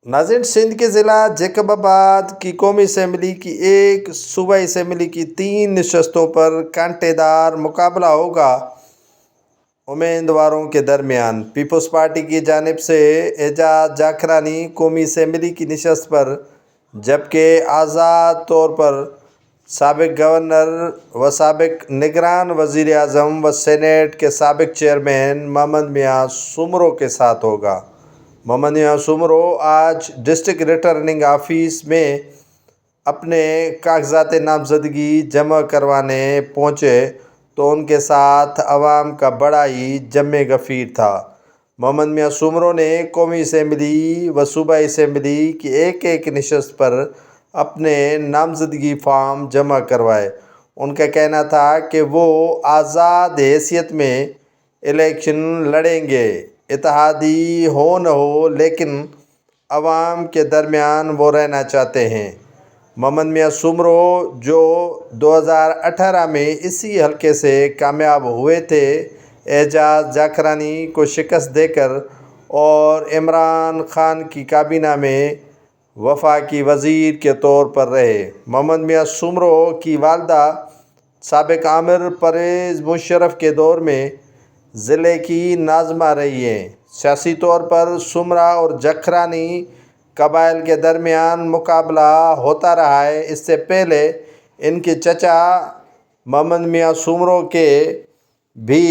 ناظرین، سندھ کے ضلع جیکب آباد کی قومی اسمبلی کی ایک صوبائی اسمبلی کی 3 نشستوں پر کانٹے دار مقابلہ ہوگا۔ امیدواروں کے درمیان پیپلز پارٹی کی جانب سے اعجاز جاکرانی قومی اسمبلی کی نشست پر، جبکہ آزاد طور پر سابق گورنر و سابق نگران وزیر اعظم و سینیٹ کے سابق چیئرمین محمد میاں سومرو کے ساتھ ہوگا۔ محمد میاں سومرو آج ڈسٹرکٹ ریٹرننگ آفس میں اپنے کاغذات نامزدگی جمع کروانے پہنچے تو ان کے ساتھ عوام کا بڑا ہی جم غفیر تھا۔ محمد میاں سومرو نے قومی اسمبلی و صوبائی اسمبلی کی ایک ایک نشست پر اپنے نامزدگی فارم جمع کروائے۔ ان کا کہنا تھا کہ وہ آزاد حیثیت میں الیکشن لڑیں گے، اتحادی ہو نہ ہو، لیکن عوام کے درمیان وہ رہنا چاہتے ہیں۔ محمد میاں سومرو، جو 2018 میں اسی حلقے سے کامیاب ہوئے تھے، اعجاز جاکرانی کو شکست دے کر اور عمران خان کی کابینہ میں وفاقی وزیر کے طور پر رہے۔ محمد میاں سومرو کی والدہ سابق آمر پرویز مشرف کے دور میں ضلع کی ناظمہ رہی ہیں۔ سیاسی طور پر سومرا اور جاکرانی قبائل کے درمیان مقابلہ ہوتا رہا ہے۔ اس سے پہلے ان کے چچا محمد میاں سومرو کے بھی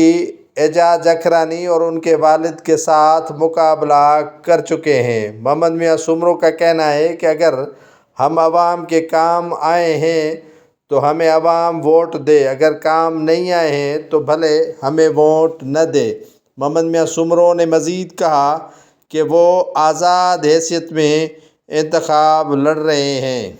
اعجاز جاکرانی اور ان کے والد کے ساتھ مقابلہ کر چکے ہیں۔ محمد میاں سومرو کا کہنا ہے کہ اگر ہم عوام کے کام آئے ہیں تو ہمیں عوام ووٹ دے، اگر کام نہیں آئے ہیں تو بھلے ہمیں ووٹ نہ دے۔ محمد میاں سومرو نے مزید کہا کہ وہ آزاد حیثیت میں انتخاب لڑ رہے ہیں۔